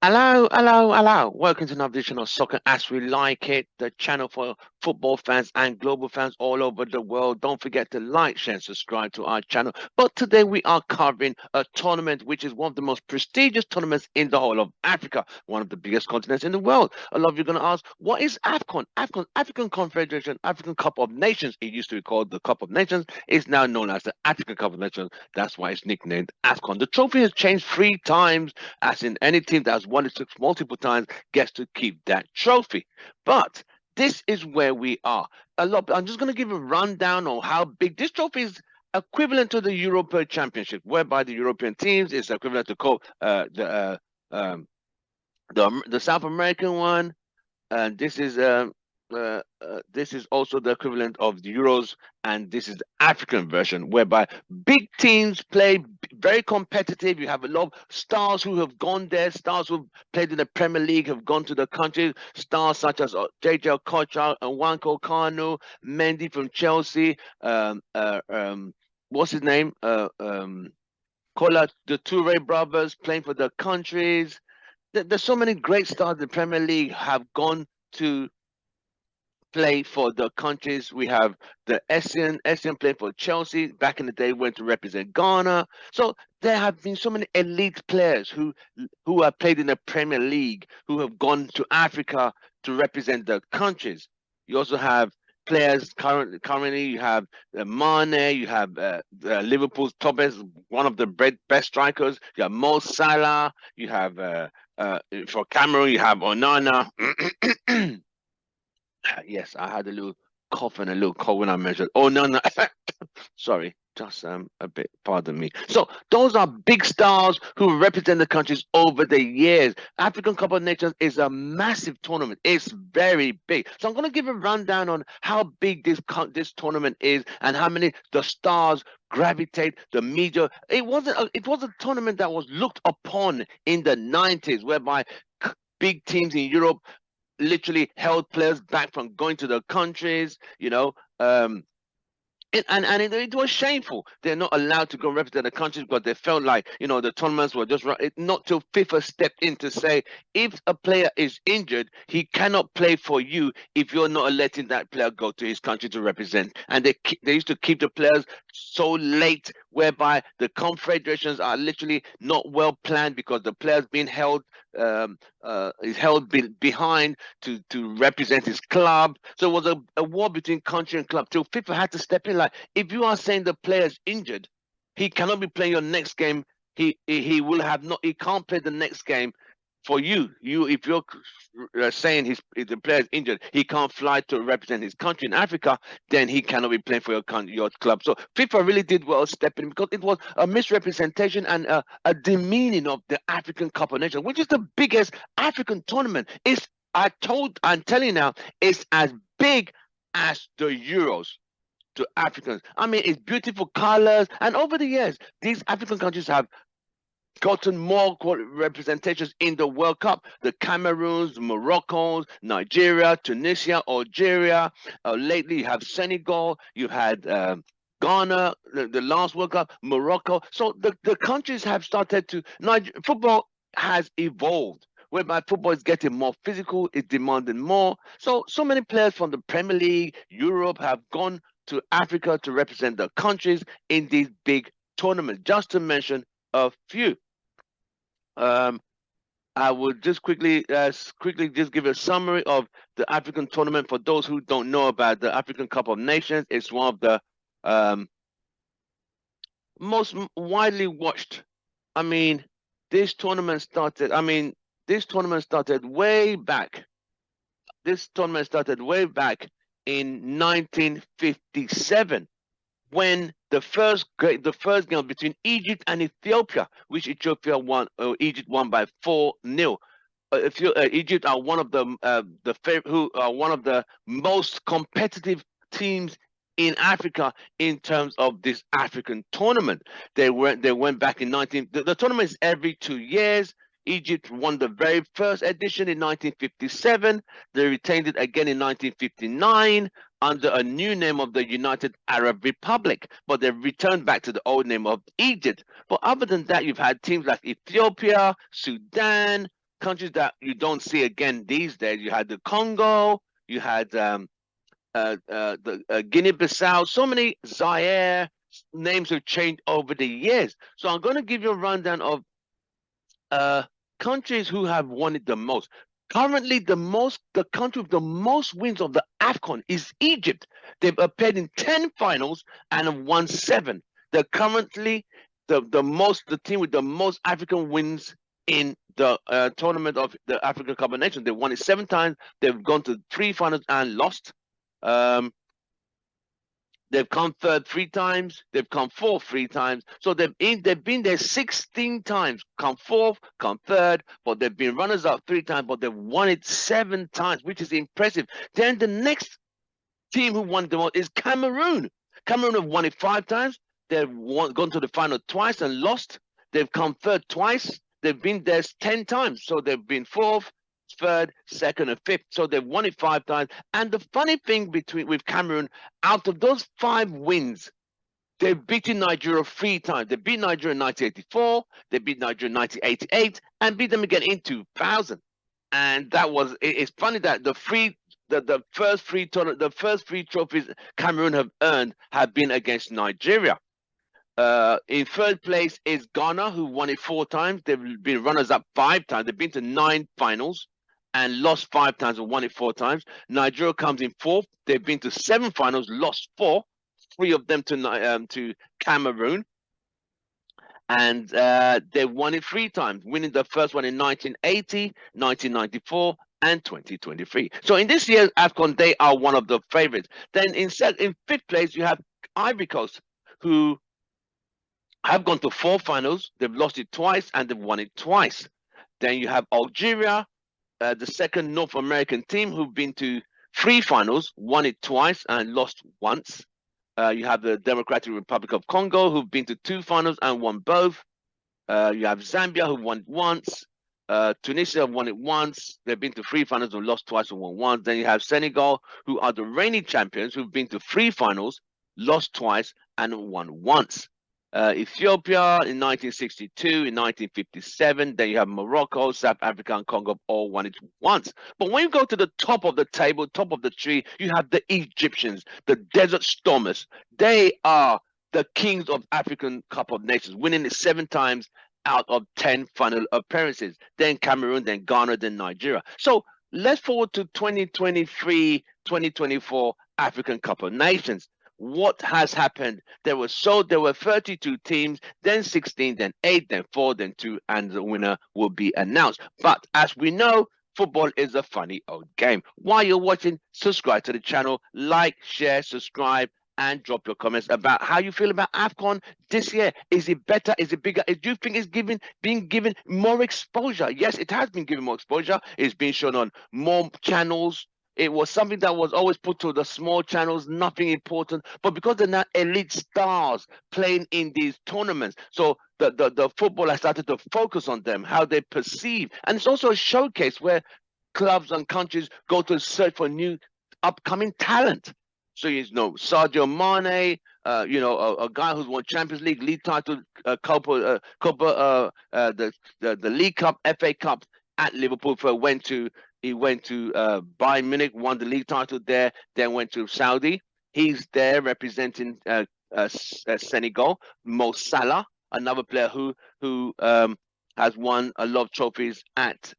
Hello, hello, hello. Welcome to another edition of Soccer As We Like It, the channel for football fans and global fans all over the world. Don't forget to like, share, and subscribe to our channel. But today we are covering a tournament which is one of the most prestigious tournaments in the whole of Africa, one of the biggest continents in the world. A lot of you are going to ask, what is AFCON? AFCON, African Confederation, African Cup of Nations. It used to be called the Cup of Nations. It's now known as the African Cup of Nations. That's why it's nicknamed AFCON. The trophy has changed 3 times, as in any team that's won it multiple times gets to keep that trophy. But this is where we are. I'm just going to give a rundown on how big this trophy is. Equivalent to the European Championship, whereby the European teams is equivalent to the South American one, and this is also the equivalent of the Euros, and this is the African version, whereby big teams play very competitive. You have a lot of stars who have gone there, stars who've played in the Premier League have gone to the country, stars such as JJ Okocha and Wanko Kanu, Mendy from Chelsea, what's his name? Kola, the Toure brothers playing for the countries. There's so many great stars in the Premier League have gone to play for the countries. We have the Essien playing for Chelsea. Back in the day, went to represent Ghana. So there have been so many elite players who have played in the Premier League, who have gone to Africa to represent the countries. You also have players currently you have Mane, you have Liverpool's top best, one of the best strikers. You have Mo Salah. You have for Cameroon, you have Onana. Yes, I had a little cough and a little cold when I measured. Oh no, no, sorry, just a bit. Pardon me. So those are big stars who represent the countries over the years. African Cup of Nations is a massive tournament. It's very big. So I'm going to give a rundown on how big this tournament is and how many the stars gravitate the media. It was a tournament that was looked upon in the 90s, whereby big teams in Europe literally held players back from going to the countries, it was shameful. They're not allowed to go represent the countries because they felt like, the tournaments were just right. Not till FIFA stepped in to say, if a player is injured, he cannot play for you if you're not letting that player go to his country to represent. And they used to keep the players so late, whereby the confederations are literally not well planned because the players being held is held behind to represent his club. So it was a war between country and club till FIFA had to step in. Like, if you are saying the player is injured, he cannot be playing your next game. He will have not. He can't play the next game for you. If you're saying if the player is injured, he can't fly to represent his country in Africa, then he cannot be playing for your club. So FIFA really did well stepping in because it was a misrepresentation and a demeaning of the African Cup of Nations, which is the biggest African tournament. I'm telling you now, it's as big as the Euros to Africans. I mean, it's beautiful colors, and over the years, these African countries have gotten more representations in the World Cup. The Cameroons, Moroccos, Nigeria, Tunisia, Algeria. Lately, you have Senegal. You had Ghana, the last World Cup, Morocco. So the countries have started to. Football has evolved, whereby football is getting more physical, it's demanding more. So many players from the Premier League, Europe have gone to Africa to represent the countries in these big tournaments, just to mention a few. Um, I would just quickly just give a summary of the African tournament for those who don't know about the African Cup of Nations. It's one of the most widely watched. I mean, this tournament started. I mean, this tournament started way back. This tournament started way back in 1957 when the first game between Egypt and Ethiopia, which Ethiopia won, Egypt won by 4-0. Egypt are one of one of the most competitive teams in Africa in terms of this African tournament. They went back in 19. The tournament is every 2 years. Egypt won the very first edition in 1957. They retained it again in 1959 under a new name of the United Arab Republic, but they've returned back to the old name of Egypt. But other than that, you've had teams like Ethiopia, Sudan, countries that you don't see again these days. You had the Congo, you had Guinea-Bissau, so many Zaire names have changed over the years. So I'm going to give you a rundown of countries who have won it the most. Currently, the country with the most wins of the AFCON is Egypt. They've appeared in 10 finals and have won 7. They're currently the team with the most African wins in the tournament of the African Cup of Nations. They've won it 7 times. They've gone to 3 finals and lost. They've come third 3 times. They've come fourth 3 times. So they've been there 16 times. Come fourth, come third, but they've been runners up 3 times. But they've won it 7 times, which is impressive. Then the next team who won the most is Cameroon. Cameroon have won it 5 times. They've gone to the final twice and lost. They've come third twice. They've been there 10 times. So they've been fourth, third, second, and fifth. So they've won it 5 times. And the funny thing with Cameroon, out of those 5 wins, they've beaten Nigeria 3 times. They beat Nigeria in 1984, they beat Nigeria in 1988, and beat them again in 2000. And it's funny that the first 3 trophies Cameroon have earned have been against Nigeria. In third place is Ghana, who won it 4 times. They've been runners up 5 times. They've been to 9 finals and lost 5 times and won it 4 times. Nigeria comes in 4th. They've been to 7 finals, lost 4, 3 of them to Cameroon. And they won it 3 times, winning the first one in 1980, 1994, and 2023. So in this year's AFCON, they are one of the favorites. Then in 5th place, you have Ivory Coast, who have gone to 4 finals. They've lost it twice and they've won it twice. Then you have Algeria, the second North American team, who've been to 3 finals, won it twice and lost once. You have the Democratic Republic of Congo, who've been to 2 finals and won both. You have Zambia, who won it once. Tunisia have won it once. They've been to 3 finals and lost twice and won once. Then you have Senegal, who are the reigning champions, who've been to 3 finals, lost twice and won once. Ethiopia in 1962, in 1957. Then you have Morocco, South Africa, and Congo all won it once. But when you go to the top of the table, top of the tree, you have the Egyptians, the Desert Stormers. They are the kings of African Cup of Nations, winning it 7 times out of 10 final appearances. Then Cameroon, then Ghana, then Nigeria. So let's forward to 2023, 2024 African Cup of Nations. What has happened? There were 32 teams, then 16, then 8, then 4, then 2, and the winner will be announced. But as we know, football is a funny old game. While you're watching, subscribe to the channel, like, share, subscribe, and drop your comments about how you feel about AFCON this year. Is it better? Is it bigger? Do you think it's being given more exposure? Yes, it has been given more exposure. It's been shown on more channels. It was something that was always put to the small channels, nothing important. But because they're now elite stars playing in these tournaments, so the football has started to focus on them, how they perceive. And it's also a showcase where clubs and countries go to search for new upcoming talent. So you know Sadio Mane, a guy who's won Champions League title, the League Cup, FA Cup at Liverpool. He went to Bayern Munich, won the league title there, then went to Saudi. He's there representing Senegal. Mo Salah, another player who has won a lot of trophies at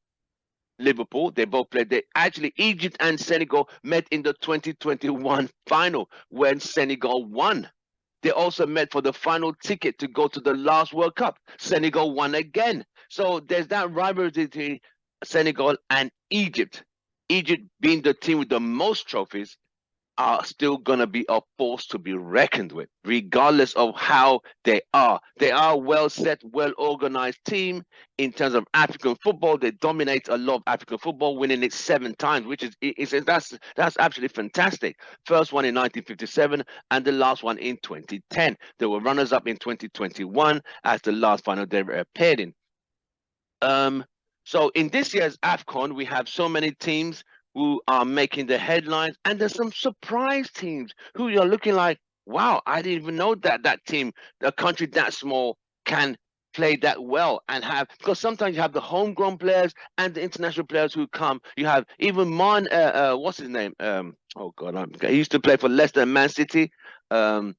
Liverpool. They both played. Actually, Egypt and Senegal met in the 2021 final when Senegal won. They also met for the final ticket to go to the last World Cup. Senegal won again. So there's that rivalry between Senegal and Egypt. Egypt, being the team with the most trophies, are still going to be a force to be reckoned with, regardless of how they are. They are a well set, well organized team in terms of African football. They dominate a lot of African football, winning it 7 times, which that's absolutely fantastic. First one in 1957 and the last one in 2010. They were runners up in 2021 as the last final they appeared in. So in this year's AFCON, we have so many teams who are making the headlines, and there's some surprise teams who you're looking like, wow, I didn't even know that team, a country that small, can play that well and have, because sometimes you have the homegrown players and the international players who come. You have even what's his name? Oh God, he used to play for Leicester and Man City. Mahrez,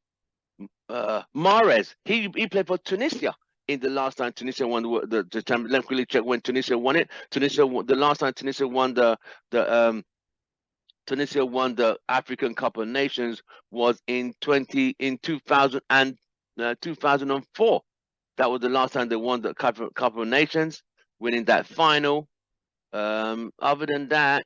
he played for Tunisia in the last time Tunisia won the champion. Let me quickly check when Tunisia won it. The last time Tunisia won the Tunisia won the African Cup of Nations was in 2000 and 2004. That was the last time they won the Cup of Nations, winning that final. Other than that,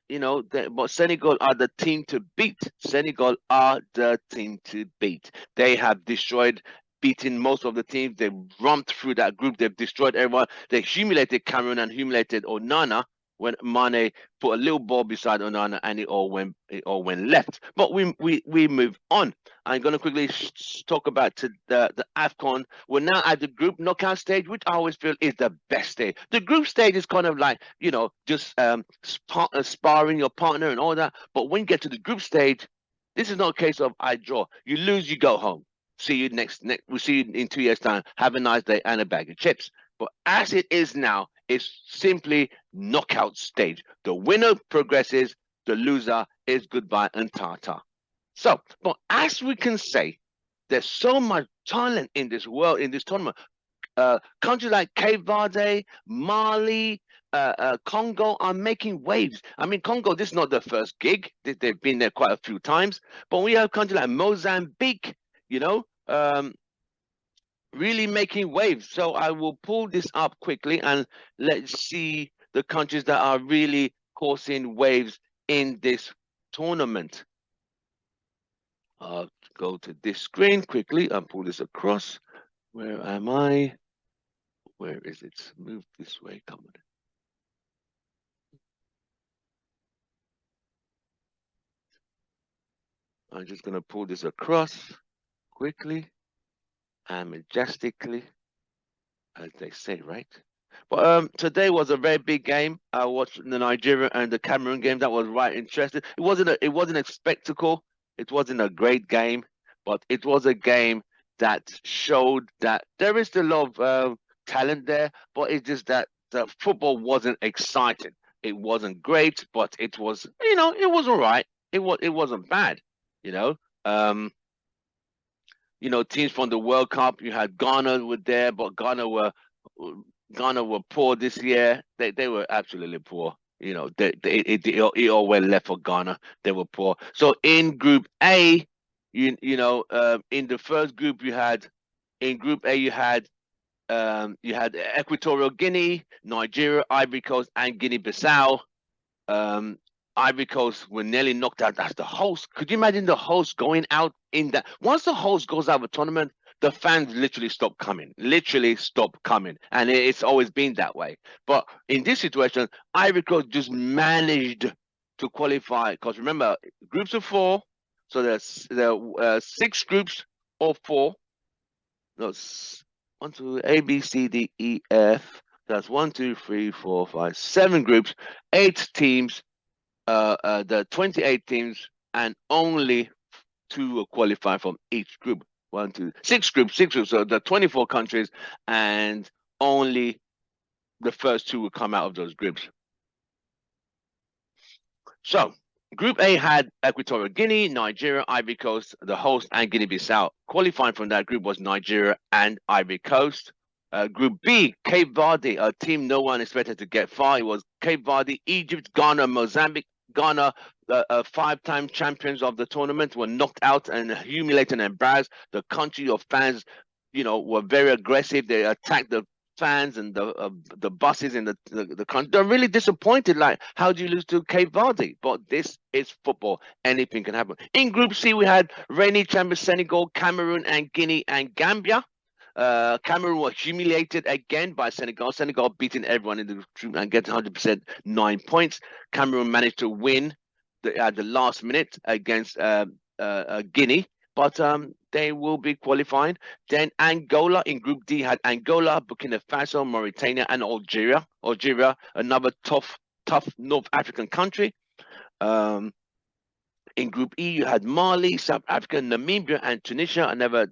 but Senegal are the team to beat. Senegal are the team to beat. They have destroyed, beaten most of the teams. They've romped through that group. They've destroyed everyone. They humiliated Cameroon and humiliated Onana when Mane put a little ball beside Onana, and it all went left. But we move on. I'm going to quickly talk about the AFCON. We're now at the group knockout stage, which I always feel is the best stage. The group stage is kind of like, just sparring your partner and all that. But when you get to the group stage, this is not a case of I draw. You lose, you go home. See you next. We'll see you in 2 years' time. Have a nice day and a bag of chips. But as it is now, it's simply knockout stage. The winner progresses. The loser is goodbye and tata. So, but as we can say, there's so much talent in this world, in this tournament. Countries like Cape Verde, Mali, Congo are making waves. I mean, Congo, this is not their first gig. They've been there quite a few times. But we have countries like Mozambique, really making waves. So I will pull this up quickly and let's see the countries that are really causing waves in this tournament. I'll go to this screen quickly and pull this across. Where am I? Where is it? Move this way. Come on. I'm just going to pull this across quickly and majestically, as they say, right? But today was a very big game. I watched the Nigeria and the Cameroon game. That was right interesting. It wasn't a spectacle. It wasn't a great game, but it was a game that showed that there is still a lot of talent there. But it's just that the football wasn't exciting. It wasn't great, but it was, it was all right. It wasn't bad, you know. Um, Teams from the World Cup. You had Ghana were there, but Ghana were poor this year. They were absolutely poor. It all went left for Ghana. They were poor. So in Group A, in the first group in Group A you had Equatorial Guinea, Nigeria, Ivory Coast, and Guinea-Bissau. Ivory Coast were nearly knocked out as the host. Could you imagine the host going out in that? Once the host goes out of a tournament, the fans literally stop coming. And it's always been that way. But in this situation, Ivory Coast just managed to qualify. Because remember, groups of four. So there are 6 groups of 4. No, 1, 2, A, B, C, D, E, F. That's 1, 2, 3, 4, 5, 7 groups, 8 teams. The 28 teams, and only 2 will qualify from each group. 1, 2, 6 groups. So the 24 countries, and only the first 2 will come out of those groups. So Group A had Equatorial Guinea, Nigeria, Ivory Coast, the host, and Guinea-Bissau. Qualifying from that group was Nigeria and Ivory Coast. Group B, Cape Verde, a team no one expected to get far. It was Cape Verde, Egypt, Ghana, Mozambique. Ghana, 5-time champions of the tournament, were knocked out and humiliated and embarrassed. The country of fans, were very aggressive. They attacked the fans and the buses in the country. They're really disappointed. Like, how do you lose to Cape Verde? But this is football. Anything can happen. In Group C, we had reigning champions Senegal, Cameroon, and Guinea and Gambia. Cameroon were humiliated again by Senegal. Senegal beating everyone in the group and getting 100% 9 points. Cameroon managed to win at the last minute against Guinea, but they will be qualifying. Then Angola in Group D had Angola, Burkina Faso, Mauritania, and Algeria. Algeria, another tough North African country. In Group E, you had Mali, South Africa, Namibia, and Tunisia, another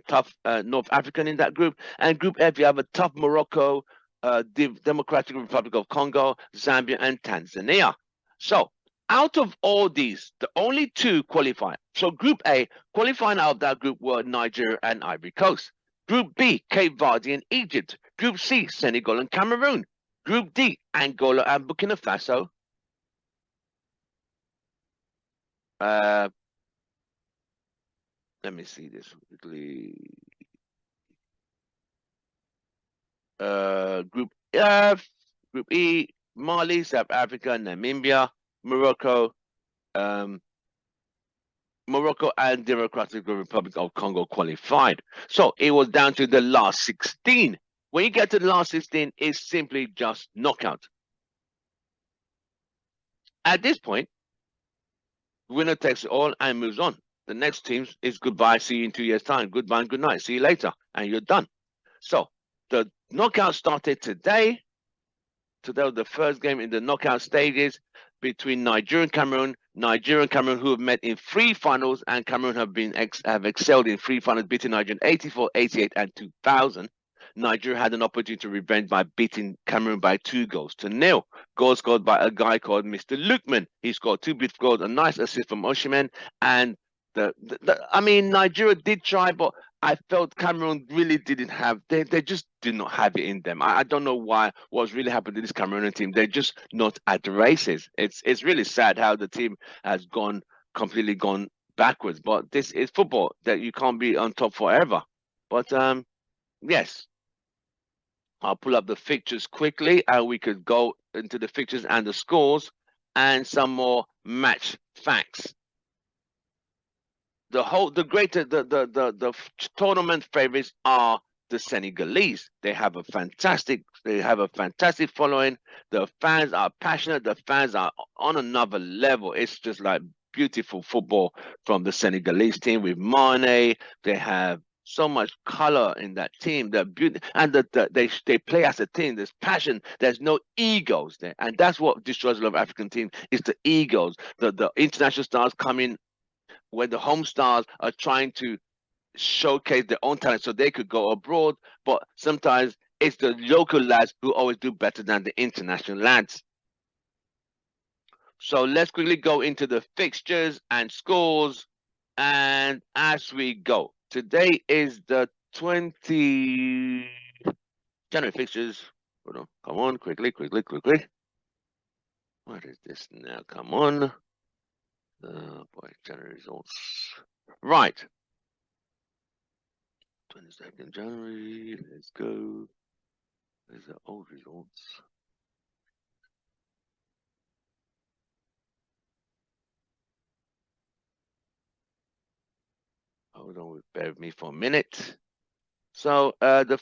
tough North African in that group. And Group F, you have a tough Morocco, Democratic Republic of Congo, Zambia, and Tanzania. So out of all these, the only two qualify. So Group A, qualifying out of that group were Nigeria and Ivory Coast. Group B, Cape Verde and Egypt. Group C, Senegal and Cameroon. Group D, Angola and Burkina Faso. Let me see this quickly. Group F, Group E, Mali, South Africa, Namibia, Morocco, Morocco and Democratic Republic of Congo qualified. So it was down to the last 16. When you get to the last 16, it's simply just knockout. At this point, winner takes it all and moves on. The next team is goodbye, see you in 2 years' time. Goodbye and good night, see you later, and you're done. So the knockout started today. Today was the first game in the knockout stages between Nigeria and Cameroon. Nigeria and Cameroon, who have met in 3 finals, and Cameroon have excelled in 3 finals, beating Nigeria in 84, 88, and 2000. Nigeria had an opportunity to revenge by beating Cameroon by 2-0. Goals scored by a guy called Mr. Lukman. He scored 2 beautiful goals, a nice assist from Oshiman, and I mean, Nigeria did try, but I felt Cameroon really didn't have. They just did not have it in them. I don't know what's really happened to this Cameroonian team. They're just not at the races. It's really sad how the team has completely gone backwards. But this is football, that you can't be on top forever. But yes, I'll pull up the fixtures quickly, and we could go into the fixtures and the scores and some more match facts. The tournament favorites are the Senegalese. They have a fantastic following. The fans are passionate. The fans are on another level. It's just like beautiful football from the Senegalese team with Mane. They have so much color in that team. They're beautiful, and they play as a team. There's passion. There's no egos there, and that's what destroys a lot of African teams. Is the egos. The international stars come in when the home stars are trying to showcase their own talent so they could go abroad, but sometimes it's the local lads who always do better than the international lads. So let's quickly go into the fixtures and scores, and as we go, today is the 20 January fixtures. Hold on, come on, quickly. What is this now? Come on. Oh boy, January results. Right. 22nd January. Let's go. There's the old results. Hold on, bear with me for a minute. So the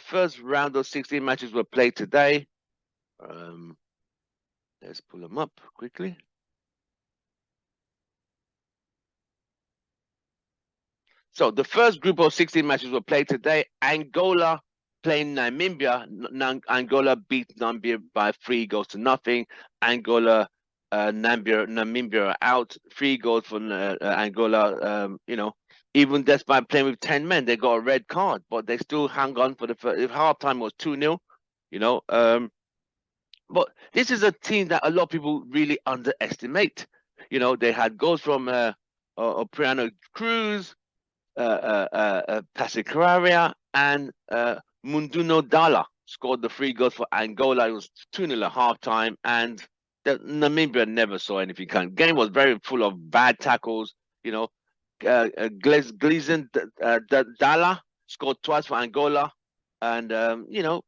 first round of 16 matches were played today. Let's pull them up quickly. So the first group of 16 matches were played today. Angola playing Namibia. Angola beat Namibia by 3-0. Angola, Namibia are out. 3 goals for Angola. Even despite playing with 10 men, they got a red card, but they still hang on for the first. If halftime was 2-0, but this is a team that a lot of people really underestimate. They had goals from Priano Cruz, Pasicararia, and Munduno Dala scored the 3 goals for Angola. It was 2-0 at halftime, and Namibia never saw anything. The game was very full of bad tackles. Gleason Dala scored twice for Angola, and the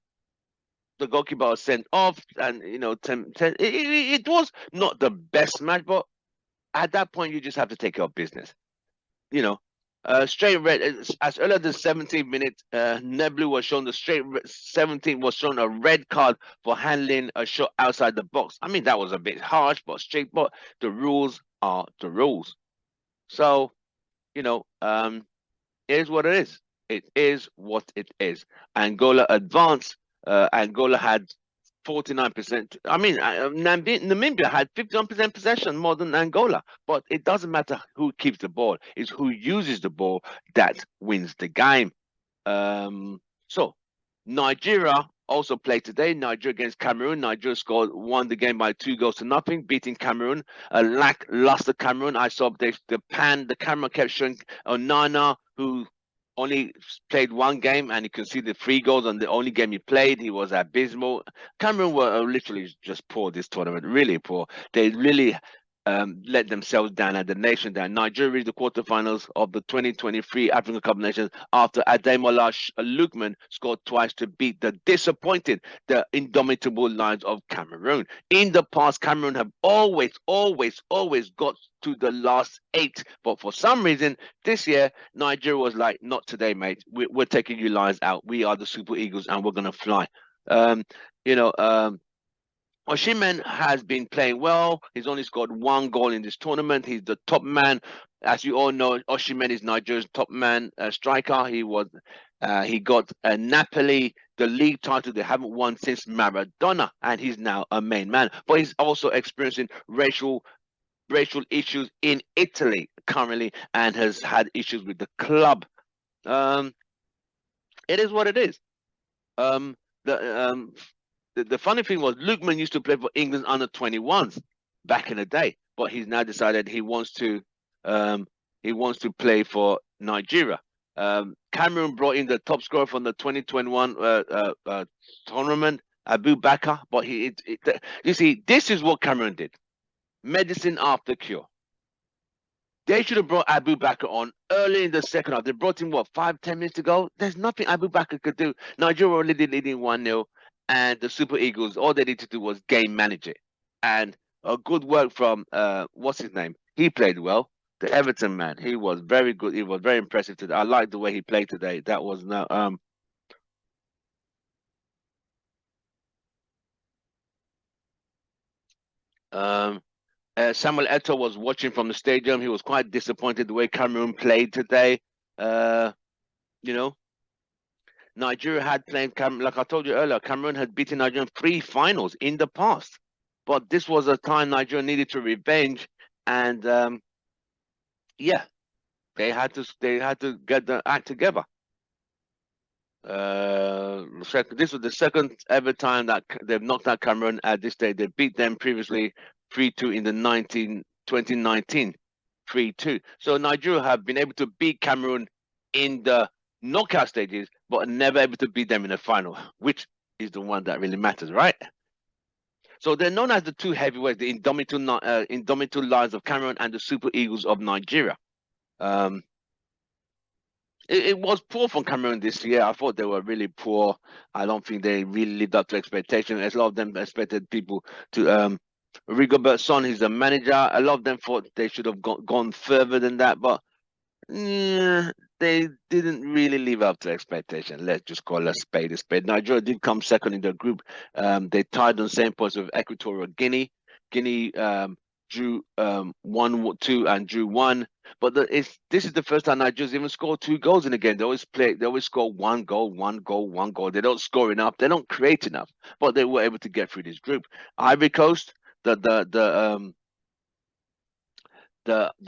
goalkeeper was sent off, and it was not the best match, but at that point you just have to take care of business. Straight red as early as the 17th minute. Neblu was shown the straight 17th was shown a red card for handling a shot outside the box. I mean, that was a bit harsh, but the rules are the rules. So, it is what it is. It is what it is. Angola advanced. Angola had 49%. I mean, Namibia had 51% possession more than Angola, but it doesn't matter who keeps the ball; it's who uses the ball that wins the game. So Nigeria also played today. Nigeria against Cameroon. Nigeria won the game by 2 goals to nothing, beating Cameroon. A lackluster Cameroon. I saw the camera kept showing ONANA, who only played one game and he conceded 3 goals on the only game he played. He was abysmal. Cameroon were literally just poor this tournament, really poor. They really let themselves down and the nation down. Nigeria reached the quarterfinals of the 2023 African Cup of Nations after Ademola Lookman scored twice to beat the indomitable Lions of Cameroon. In the past, Cameroon have always got to the last 8, but for some reason this year Nigeria was like, not today, mate. We're taking you Lions out. We are the Super Eagles and we're gonna fly. You know, Osimhen has been playing well. He's only scored 1 goal in this tournament. He's the top man. As you all know, Osimhen is Nigeria's top man striker. He got Napoli the league title they haven't won since Maradona, and he's now a main man. But he's also experiencing racial issues in Italy currently, and has had issues with the club. It is what it is. The funny thing was Lookman used to play for England's under 21s back in the day, but he's now decided he wants to play for Nigeria. Cameroon brought in the top scorer from the 2021 tournament, Abu Bakar, but you see, this is what Cameroon did. Medicine after cure. They should have brought Abu Bakar on early in the second half. They brought him, what, 5-10 minutes ago? There's nothing Abu Bakar could do. Nigeria already leading 1-0, and the Super Eagles, all they needed to do was game manage it. And a good work from, what's his name? He played well. The Everton man, he was very good. He was very impressive today. I like the way he played today. That was no, Samuel Eto'o was watching from the stadium. He was quite disappointed the way Cameroon played today. You know, Nigeria had played like I told you earlier, Cameroon had beaten Nigeria in 3 finals in the past. But this was a time Nigeria needed to revenge, and yeah, they had to get the act together. This was the second ever time that they've knocked out Cameroon at this stage. They beat them previously 3-2 in the 2019 3-2. So Nigeria have been able to beat Cameroon in the knockout stages, but never able to beat them in the final, which is the one that really matters, right? So they're known as the 2 heavyweights, the indomitable Lions of Cameroon and the Super Eagles of Nigeria. It was poor from Cameroon this year. I thought they were really poor. I don't think they really lived up to expectation. A lot of them expected people to Rigobert Song, he's the manager. A lot of them thought they should have gone further than that, but they didn't really live up to expectation. Let's just call a spade a spade. Nigeria did come second in the group. They tied on the same points with Equatorial Guinea. Guinea drew 1-2 and drew 1. But this is the first time Nigeria's even scored 2 goals in a game. They always score 1 goal, 1 goal, 1 goal. They don't score enough. They don't create enough. But they were able to get through this group. Ivory Coast, the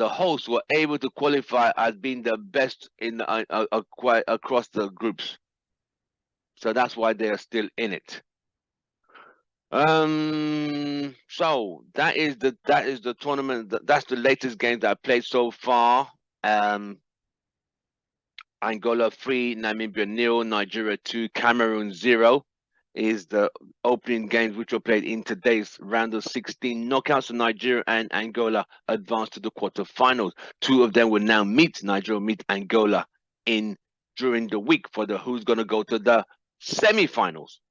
hosts were able to qualify as being the best in across the groups. So that's why they are still in it. So that is the tournament. That's the latest game that I played so far. Angola 3, Namibia 0, Nigeria 2, Cameroon 0 is the opening games which were played in today's round of 16 knockouts. So Nigeria and Angola advanced to the quarterfinals. 2 of them will now meet. Nigeria will meet Angola during the week for the who's going to go to the semi-finals.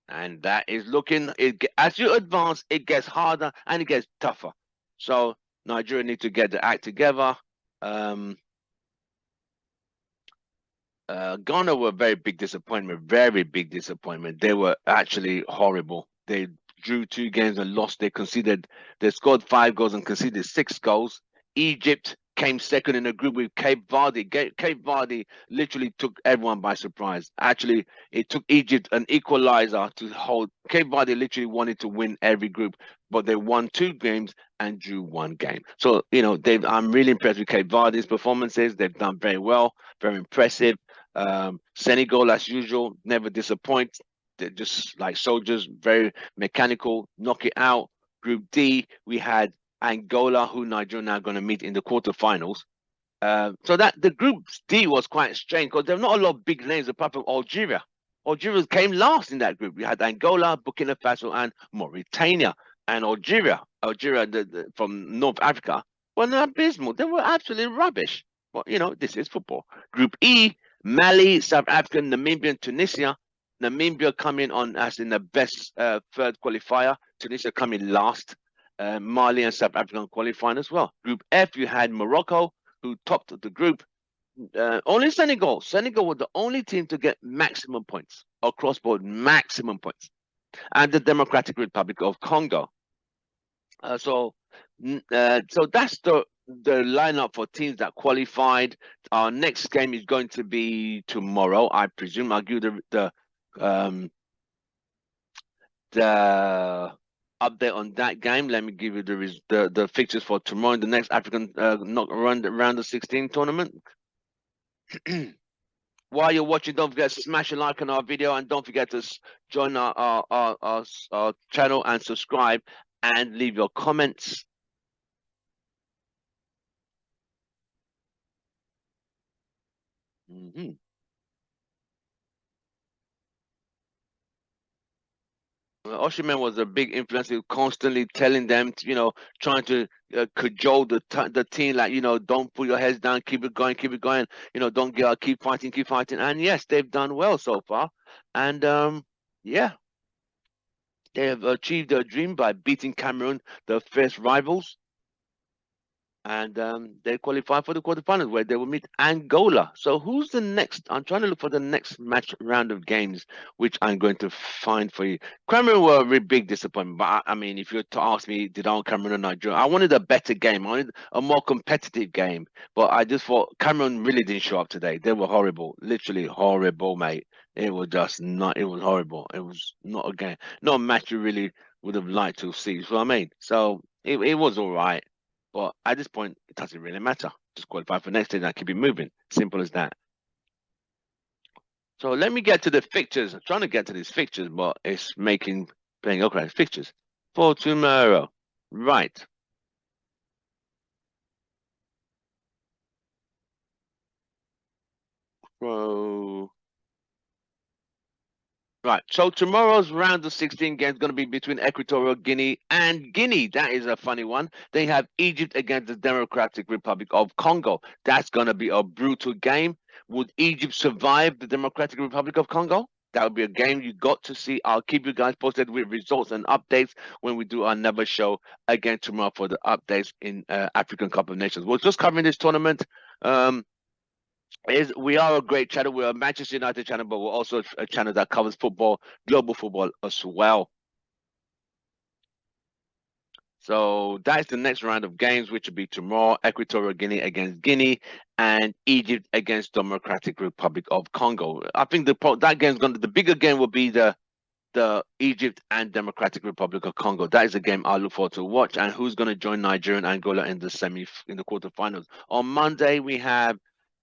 And that is looking, as you advance, it gets harder and it gets tougher. So Nigeria need to get the act together. Ghana were a very big disappointment. They were actually horrible. They drew 2 games and lost. They scored 5 goals and conceded 6 goals. Egypt came second in a group with Cape Verde. Cape Verde literally took everyone by surprise. Actually, it took Egypt an equalizer to hold. Cape Verde literally wanted to win every group, but they won 2 games and drew 1 game. So, I'm really impressed with Cape Verde's performances. They've done very well, very impressive. Senegal, as usual, never disappoint. They're just like soldiers, very mechanical, knock it out. Group D, we had Angola, who Nigeria are now going to meet in the quarterfinals. So that the group D was quite strange because there are not a lot of big names apart from Algeria. Algeria came last in that group. We had Angola, Burkina Faso, and Mauritania. And Algeria from North Africa, were abysmal. They were absolutely rubbish. But this is football. Group E, Mali, South Africa, Namibia, and Tunisia. Namibia coming on as in the best third qualifier. Tunisia coming last. Mali and South Africa qualifying as well. Group F, you had Morocco, who topped the group. Only Senegal. Senegal were the only team to get maximum points across board, maximum points, and the Democratic Republic of Congo. So that's the lineup for teams that qualified. Our next game is going to be tomorrow, I presume. I'll give the update on that game. Let me give you the fixtures for tomorrow in the next African round of 16 tournament. While you're watching, don't forget to smash a like on our video, and don't forget to join our channel and subscribe and leave your comments. Oshiman was a big influence, constantly telling them, trying to cajole the team, like, don't put your heads down, keep it going, don't get out, keep fighting. And yes, they've done well so far. And yeah, they have achieved their dream by beating Cameroon, their first rivals. And they qualify for the quarterfinals where they will meet Angola. So who's the next? I'm trying to look for the next round of games, which I'm going to find for you. Cameroon were a really big disappointment, but I mean, if you were to ask me, did I want Cameroon or Nigeria? I wanted a better game. I wanted a more competitive game, but I just thought Cameroon really didn't show up today. They were horrible, literally horrible, mate. It was just not. It was horrible. It was not a game, not a match you really would have liked to see. So I mean, so it was all right. But at this point, it doesn't really matter. Just qualify for next stage and keep it moving. Simple as that. So let me get to the fixtures. I'm trying to get to these fixtures, but it's playing okay. Fixtures for tomorrow. Right. So Right. So tomorrow's round of 16 game is going to be between Equatorial Guinea and Guinea. That is a funny one. They have Egypt against the Democratic Republic of Congo. That's going to be a brutal game. Would Egypt survive the Democratic Republic of Congo? That would be a game you got to see. I'll keep you guys posted with results and updates when we do our another show again tomorrow for the updates in African Cup of Nations. We're just covering this tournament. We are a great channel. We're a Manchester United channel, but we're also a channel that covers football, global football as well. So that's the next round of games, which will be tomorrow: Equatorial Guinea against Guinea and Egypt against Democratic Republic of Congo. I think that game's the bigger game will be the Egypt and Democratic Republic of Congo. That is a game I look forward to watch. And who's going to join Nigeria and Angola in the quarterfinals? On Monday we have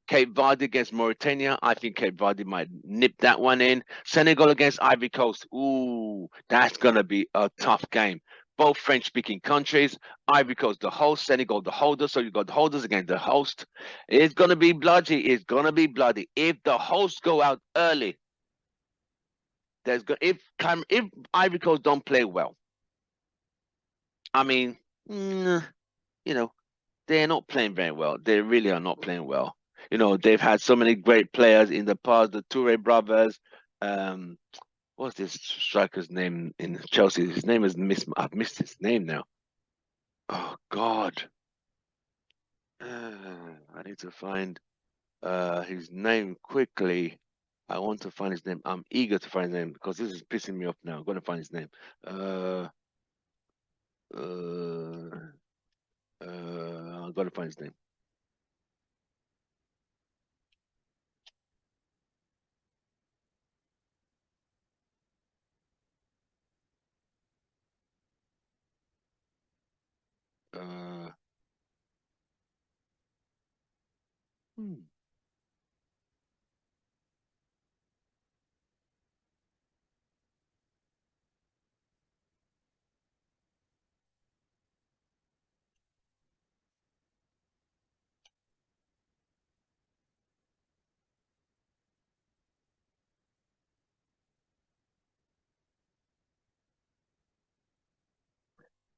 Cape Verde against Mauritania. I think Cape Verde might nip that one in. Senegal against Ivory Coast. Ooh, that's going to be a tough game. Both French-speaking countries. Ivory Coast, the host. Senegal, the holder. So you've got the holders against the host. It's going to be bloody. It's going to be bloody. If the hosts go out early, if Ivory Coast don't play well, I mean, they're not playing very well. They really are not playing well. They've had so many great players in the past, the Toure brothers. What's this striker's name in Chelsea? His name is I've missed his name now. Oh God. I need to find his name quickly. I want to find his name. I'm eager to find his name because this is pissing me off now. I'm gonna find his name. I've got to find his name. Hmm.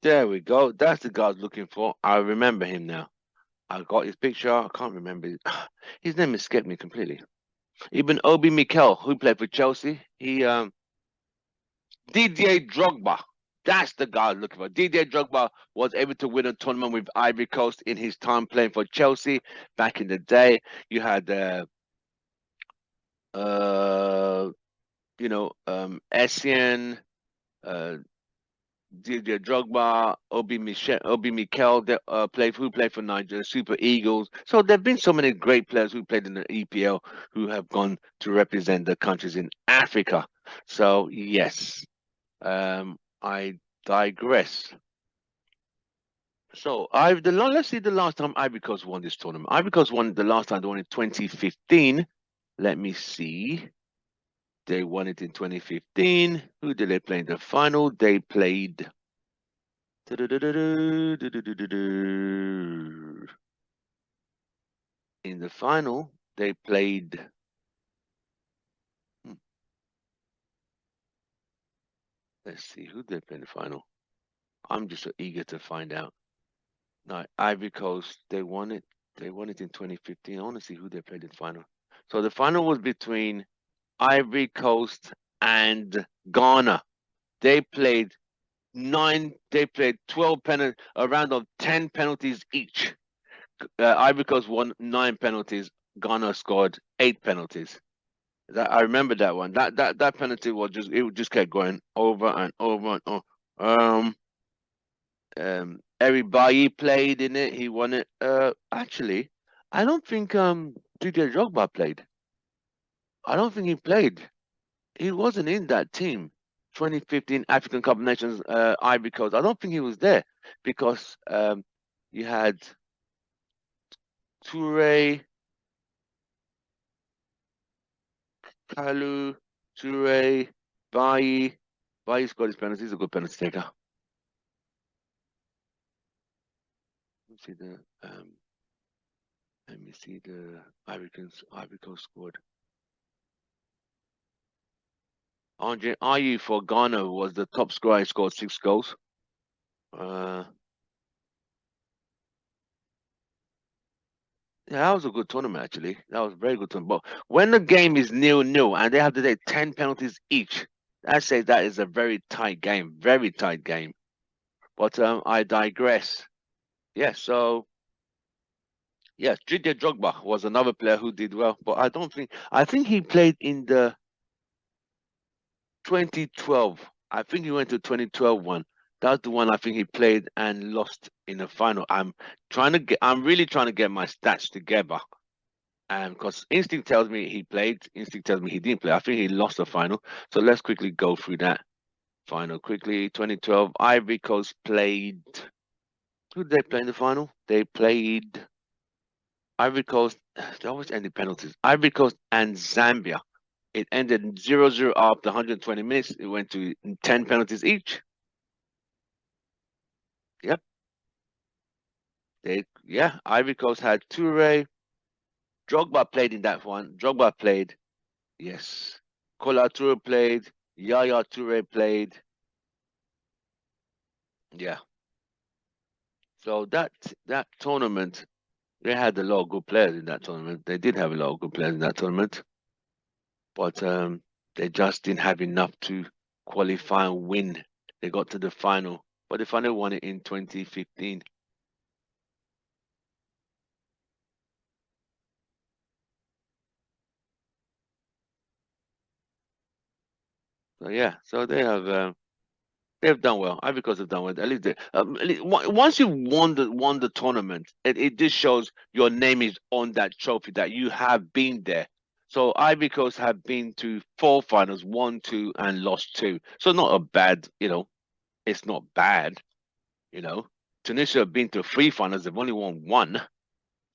There we go. That's the guy I was looking for. I remember him now. I got his picture. I can't remember his name escaped me completely. Even Obi Mikel, who played for Chelsea, he Didier Drogba. That's the guy I was looking for. Didier Drogba was able to win a tournament with Ivory Coast in his time playing for Chelsea back in the day. You had uh Essien, uh Didier Drogba, Obi Mikel, that who played for Nigeria, Super Eagles. So there've been so many great players who played in the EPL who have gone to represent the countries in Africa. So yes, I digress. So let's see the last time Ivory Coast won this tournament. Ivory Coast won the last time they won in 2015. Let me see. They won it in 2015. Who did they play in the final? They played in the final. They played. hmm, Let's see who they played in the final. I'm just so eager to find out. No, Ivory Coast. They won it. They won it in 2015. I want to see who they played in the final. So the final was between Ivory Coast and Ghana. They played They played 12 penalties, a round of 10 penalties each. Ivory Coast won 9 penalties. Ghana scored 8 penalties. I remember that one. That penalty was just kept going over and over and over. Eric Bailly played in it. He won it. Actually, I don't think Didier Drogba played. I don't think he played. He wasn't in that team. 2015 African Cup of Nations, Ivory Coast. I don't think he was there because you had Toure, Kalu, Toure, Bailly. Bailly scored his penalty. He's a good penalty taker. Let me see the let me see the Ivory Coast scored. Andre Ayew for Ghana was the top scorer. He scored 6 goals. Uh, yeah, that was a good tournament actually. That was a very good tournament. But when the game is 0-0 and they have to take 10 penalties each, that says that is a very tight game. Very tight game. But I digress. Yeah, so yes, Didier Drogba was another player who did well, but I think he played in the 2012. I think he went to 2012 one. That's the one I think he played and lost in the final. I'm really trying to get my stats together. Because instinct tells me he played, instinct tells me he didn't play. I think he lost the final. So let's quickly go through that final quickly. 2012, Ivory Coast played. Who did they play in the final? They played Ivory Coast. They always end in penalties. Ivory Coast and Zambia. It ended 0-0 after 120 minutes. It went to 10 penalties each. Yep. Ivory Coast had Toure. Drogba played in that one. Drogba played. Yes. Kola Toure played. Yaya Toure played. Yeah. So that tournament, they had a lot of good players in that tournament. They did have a lot of good players in that tournament, but they just didn't have enough to qualify and win. They got to the final, but the final won it in 2015. So yeah, so they've done well. Ivory Coast have done well. Once you won the tournament, it just shows your name is on that trophy that you have been there. So Ivory Coast have been to 4 finals, won 2 and lost 2. So not a bad, it's not bad. You know, Tunisia have been to 3 finals. They've only won 1.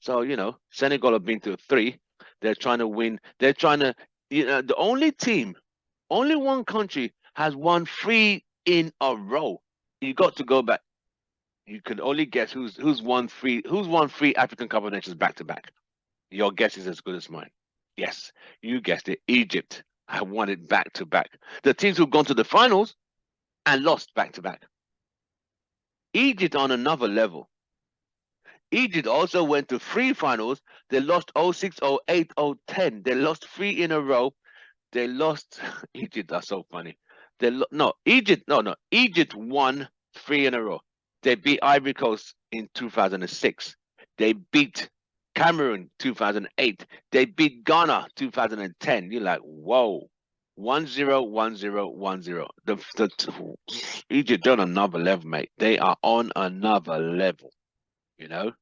So, Senegal have been to 3. They're trying to win. They're trying to, the only one country has won 3 in a row. You got to go back. You can only guess who's won 3 African Cup of Nations back to back. Your guess is as good as mine. Yes, you guessed it. Egypt have won it back to back. The teams who've gone to the finals and lost back to back. Egypt on another level. Egypt also went to 3 finals. They lost 06, 08, 010. They lost 3 in a row. They lost. Egypt are so funny. No, Egypt. No, no. Egypt won 3 in a row. They beat Ivory Coast in 2006. They beat Cameroon 2008. They beat Ghana 2010. You're like, whoa. 1-0, 1-0, 1-0. Egypt on another level, mate. They are on another level, you know.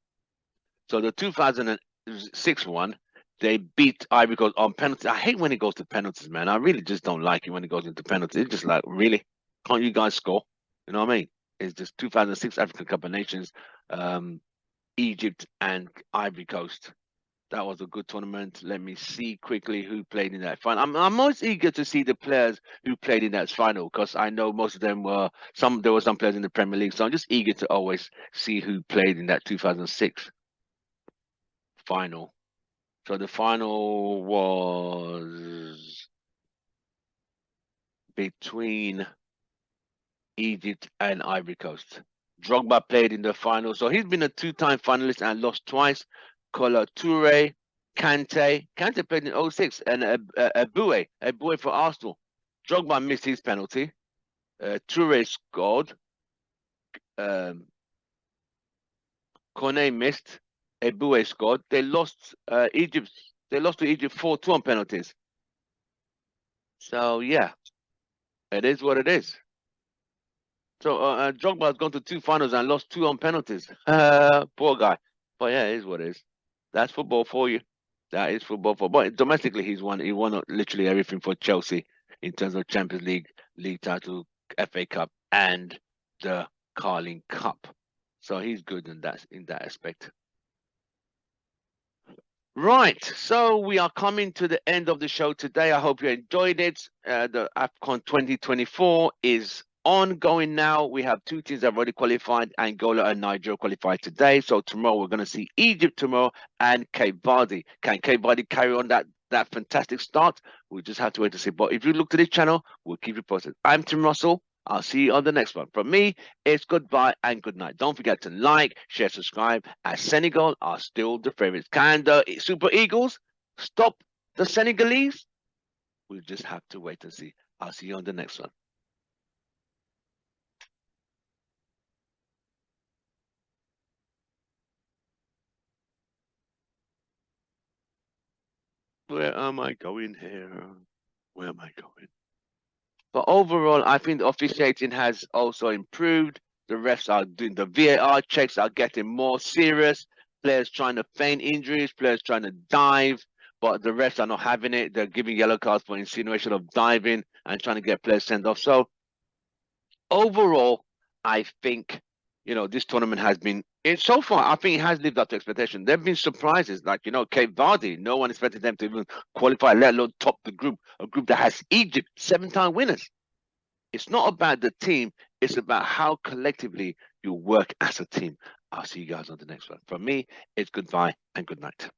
So the 2006 one, they beat Ivory Coast on penalties. I hate when it goes to penalties, man. I really just don't like it when it goes into penalties. It's just like, really? Can't you guys score? You know what I mean? It's just 2006 African Cup of Nations, Egypt and Ivory Coast. That was a good tournament. Let me see quickly who played in that final. I'm most eager to see the players who played in that final because I know most of them were there were some players in the Premier League. So I'm just eager to always see who played in that 2006 final. So the final was between Egypt and Ivory Coast. Drogba played in the final, so he's been a 2-time finalist and lost twice. Kola Toure, Kante played in 06, and Eboué for Arsenal. Drogba missed his penalty. Toure scored. Kone missed. Eboué scored. They lost Egypt. They lost to Egypt 4-2 on penalties. So yeah, it is what it is. So Drogba has gone to 2 finals and lost 2 on penalties. Poor guy. But yeah, it is what it is. That's football for you. That is football for. But domestically, He won literally everything for Chelsea in terms of Champions League, league title, FA Cup, and the Carling Cup. So he's good in that aspect. Right, so we are coming to the end of the show today. I hope you enjoyed it. The AFCON 2024 is ongoing now. We have 2 teams that have already qualified. Angola and Nigeria qualified today. So tomorrow we're going to see Egypt tomorrow and Cape Verde. Can Cape Verde carry on that fantastic start? We'll just have to wait to see. But if you look to this channel, we'll keep you posted. I'm Tim Russell. I'll see you on the next one. From me, it's goodbye and good night. Don't forget to like, share, subscribe. As Senegal are still the favorites. Can the Super Eagles stop the Senegalese? We'll just have to wait and see. I'll see you on the next one. Where am I going here? Where am I going? But overall, I think the officiating has also improved. The refs are doing the VAR checks are getting more serious. Players trying to feign injuries, players trying to dive, but the refs are not having it. They're giving yellow cards for insinuation of diving and trying to get players sent off. So overall, I think this tournament has been so far. I think it has lived up to expectation. There have been surprises, like Cape Verde. No one expected them to even qualify, let alone top the group. A group that has Egypt, 7-time winners. It's not about the team. It's about how collectively you work as a team. I'll see you guys on the next one. From me, it's goodbye and good night.